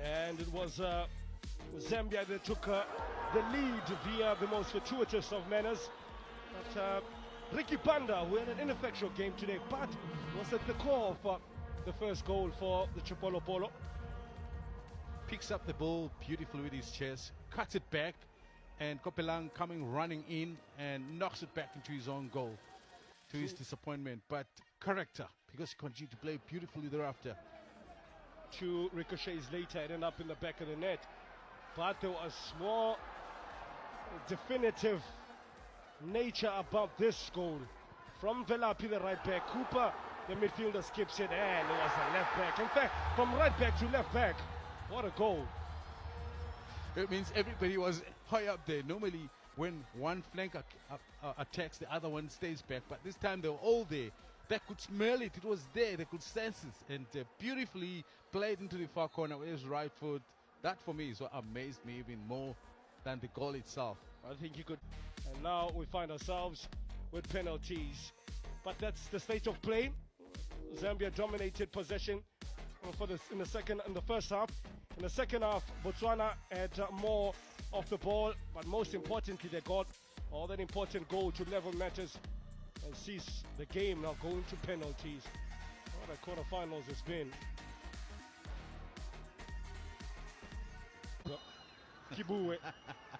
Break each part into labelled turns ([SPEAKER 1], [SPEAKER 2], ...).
[SPEAKER 1] And it was Zambia that took the lead via the most fortuitous of manners. But Ricky Banda, who had an ineffectual game today, but was at the core of the first goal for the Chipolo Polo.
[SPEAKER 2] Picks up the ball beautifully with his chest, cuts it back, and Kopelang coming running in and knocks it back into his own goal, to his disappointment. But character, because he continued to play beautifully thereafter.
[SPEAKER 1] 2 ricochets later, it ended up in the back of the net. But there was more definitive nature about this goal. From Velapi, the right back, Cooper, the midfielder, skips it, and it was a left back. In fact, from right back to left back, what a goal.
[SPEAKER 2] It means everybody was high up there. Normally, when one flank attacks, the other one stays back. But this time, they were all there. They could smell it. It was there. They could sense it. And beautifully played into the far corner with his right foot. That, for me, is what amazed me even more than the goal itself.
[SPEAKER 1] I think you could. And now we find ourselves with penalties. But that's the state of play. Zambia dominated possession in the first half. In the second half, Botswana had more of the ball, but most importantly, they got all that important goal to level matters and sees the game now going to penalties. What a quarterfinals it's been. Kibue,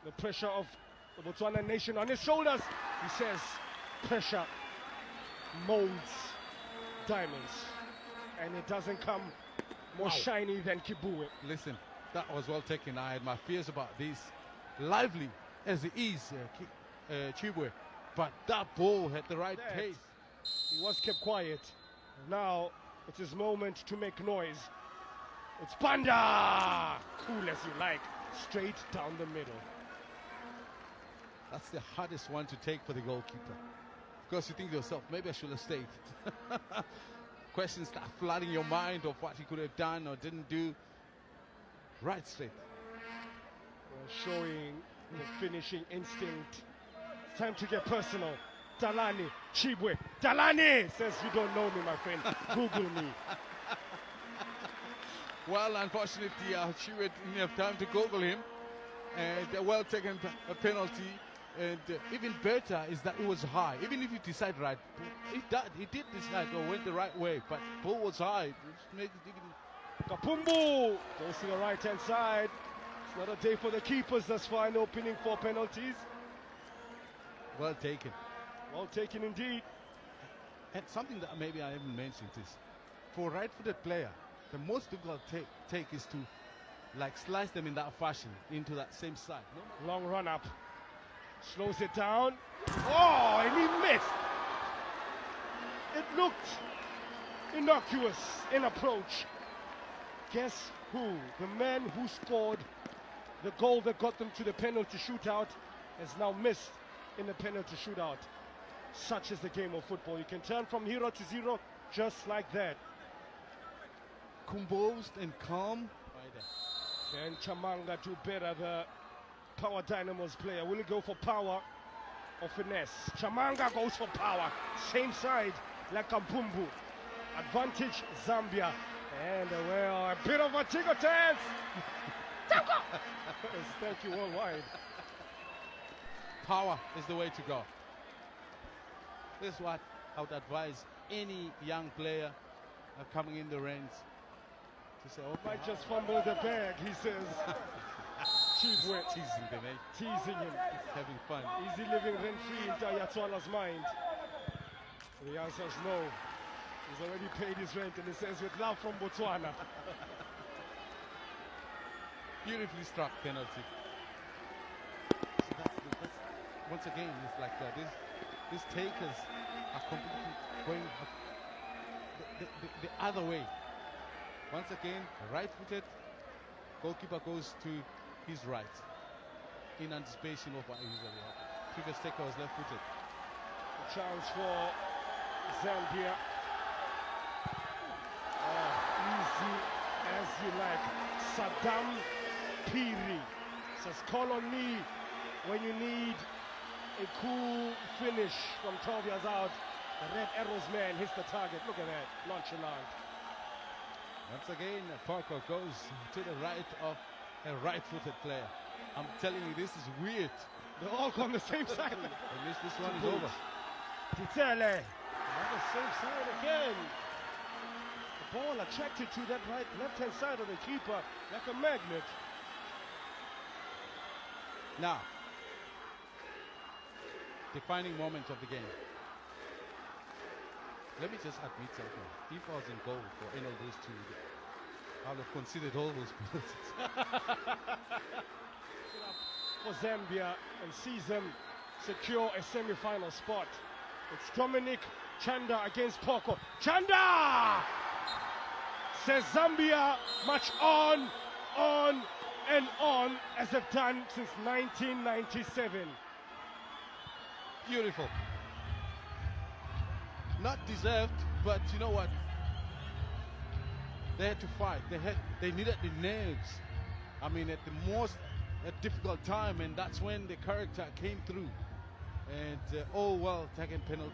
[SPEAKER 1] the pressure of the Botswana nation on his shoulders. He says, pressure molds diamonds, and it doesn't come more shiny than Kibue.
[SPEAKER 2] Listen, that was well taken. I had my fears about this, lively as it is, Chibwe, but that ball had the right pace.
[SPEAKER 1] He was kept quiet. Now it's his moment to make noise. It's Banda! Cool as you like, straight down the middle.
[SPEAKER 2] That's the hardest one to take for the goalkeeper. Because you think to yourself, maybe I should have stayed. Questions start flooding your mind of what he could have done or didn't do. Right straight.
[SPEAKER 1] Showing the finishing instinct. It's time to get personal. Talani, Chibwe. Talani says, you don't know me, my friend. Google me.
[SPEAKER 2] Well, unfortunately, Chibwe didn't have time to Google him. And a well taken penalty. And even better is that it was high. Even if you decide right, he did decide or went the right way, but ball was high. Which makes it even...
[SPEAKER 1] Kapumbu goes to the right-hand side. It's not a day for the keepers thus far in the opening 4 penalties.
[SPEAKER 2] Well taken.
[SPEAKER 1] Well taken indeed.
[SPEAKER 2] And something that maybe I haven't mentioned is, for a right-footed player, the most difficult take is to like slice them in that fashion into that same side. No?
[SPEAKER 1] Long run up. Slows it down. Oh, and he missed. It looked innocuous in approach. Guess who? The man who scored the goal that got them to the penalty shootout has now missed in the penalty shootout. Such is the game of football. You can turn from 0 to 0 just like that.
[SPEAKER 2] Composed and calm.
[SPEAKER 1] Can Chamanga do better, the Power Dynamos player? Will he go for power or finesse? Chamanga goes for power. Same side like Kampumbu. Advantage Zambia. And well, a bit of a tickle chance. Thank you worldwide.
[SPEAKER 2] Power is the way to go. This is what I would advise any young player coming in the ranks to say, okay,
[SPEAKER 1] might just fumble the bag, he says. Chibwe.
[SPEAKER 2] Teasing them, eh?
[SPEAKER 1] Teasing him.
[SPEAKER 2] Having fun.
[SPEAKER 1] Is he living rent-free in Yatswala's mind? The answer is no. He's already paid his rent, and he says, with love from Botswana.
[SPEAKER 2] Beautifully struck penalty. So that's once again, it's like these takers are completely going the other way. Once again, right-footed, goalkeeper goes to his right in anticipation of what he usually has. Previous taker was left-footed.
[SPEAKER 1] A chance for Zambia. Easy as you like. Saddam Piri says, call on me when you need a cool finish from 12 yards out. The Red Arrows man hits the target. Look at that, nonchalant.
[SPEAKER 2] Once again, Parker goes to the right of a right-footed player. I'm telling you, this is weird.
[SPEAKER 1] They're all on the same side.
[SPEAKER 2] At least this one is over.
[SPEAKER 1] Titele. On the same side again. The ball attracted to that left-hand side of the keeper like a magnet.
[SPEAKER 2] Now, defining moment of the game. Let me just admit something. If I was in goal for any of those two, I would have considered all those penalties.
[SPEAKER 1] For Zambia and sees them secure a semi-final spot. It's Dominic Chanda against Poko. Chanda! Says Zambia march on, and on as they've done since 1997.
[SPEAKER 2] Beautiful. Not deserved, but you know what? They had to fight. They needed the nerves. I mean, at the most difficult time, and that's when the character came through. And all well taken penalty.